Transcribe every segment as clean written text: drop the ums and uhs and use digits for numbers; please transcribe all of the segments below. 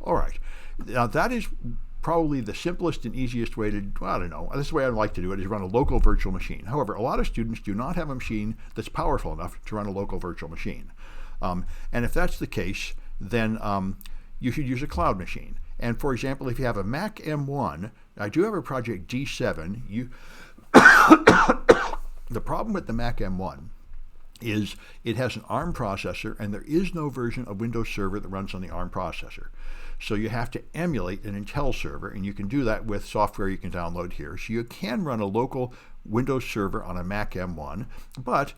All right. Now that is probably the simplest and easiest way to, well, I don't know, this is the way I like to do it, is run a local virtual machine. However, a lot of students do not have a machine that's powerful enough to run a local virtual machine. And if that's the case, then you should use a cloud machine. And for example, if you have a Mac M1, I do have a project G7, the problem with the Mac M1 is it has an ARM processor, and there is no version of Windows Server that runs on the ARM processor. So you have to emulate an Intel server, and you can do that with software you can download here. So you can run a local Windows server on a Mac M1, but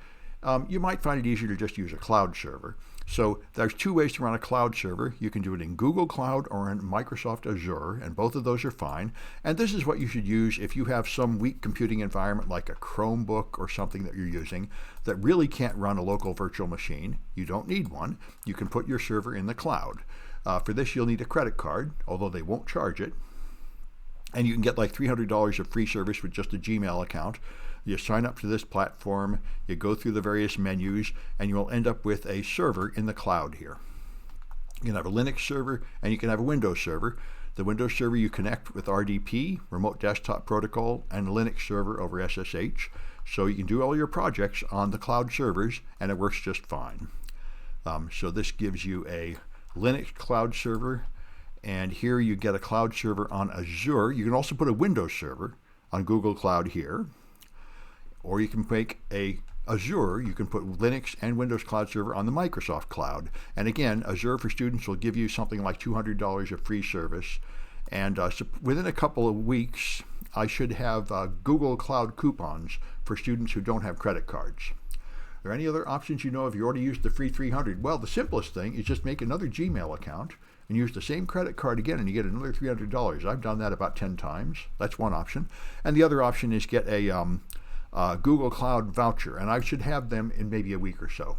you might find it easier to just use a cloud server. So there's two ways to run a cloud server. You can do it in Google Cloud or in Microsoft Azure, and both of those are fine. And this is what you should use if you have some weak computing environment like a Chromebook or something that you're using that really can't run a local virtual machine. You don't need one. You can put your server in the cloud. For this, you'll need a credit card, although they won't charge it. And you can get like $300 of free service with just a Gmail account. You sign up to this platform, you go through the various menus, and you will end up with a server in the cloud here. You can have a Linux server, and you can have a Windows server. The Windows server you connect with RDP, Remote Desktop Protocol, and a Linux server over SSH. So you can do all your projects on the cloud servers, and it works just fine. So this gives you a Linux cloud server, and here you get a cloud server on Azure. You can also put a Windows server on Google Cloud here, or you can make a Azure, you can put Linux and Windows Cloud Server on the Microsoft Cloud. And again, Azure for students will give you something like $200 of free service. And so within a couple of weeks, I should have Google Cloud coupons for students who don't have credit cards. Are there any other options you know if you already used the free 300? Well, the simplest thing is just make another Gmail account and use the same credit card again, and you get another $300. I've done that about 10 times. That's one option. And the other option is get a Google Cloud voucher, and I should have them in maybe a week or so.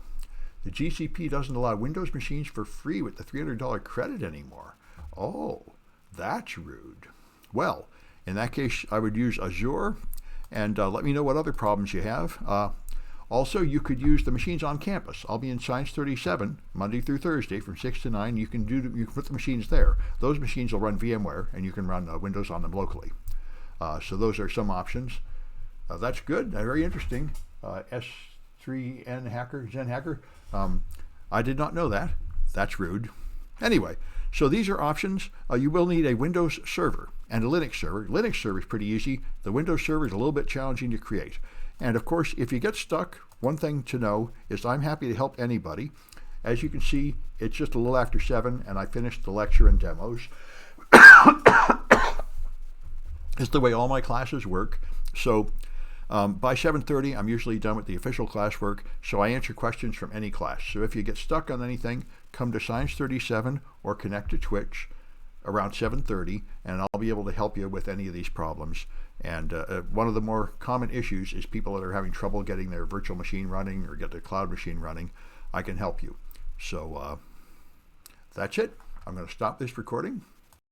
The GCP doesn't allow Windows machines for free with the $300 credit anymore. Oh, that's rude. Well, in that case, I would use Azure, and let me know what other problems you have. Also, you could use the machines on campus. I'll be in Science 37 Monday through Thursday from 6 to 9. You can put the machines there. Those machines will run VMware, and you can run Windows on them locally. So those are some options. That's good. Very interesting. S3N hacker, Zen hacker. I did not know that. That's rude. Anyway, so these are options. You will need a Windows server and a Linux server. Linux server is pretty easy. The Windows server is a little bit challenging to create. And of course, if you get stuck, one thing to know is I'm happy to help anybody. As you can see, it's just a little after 7, and I finished the lecture and demos. It's the way all my classes work. So by 7:30, I'm usually done with the official classwork, so I answer questions from any class. So if you get stuck on anything, come to Science 37 or connect to Twitch around 7:30, and I'll be able to help you with any of these problems. And one of the more common issues is people that are having trouble getting their virtual machine running or get their cloud machine running. I can help you. So that's it. I'm going to stop this recording.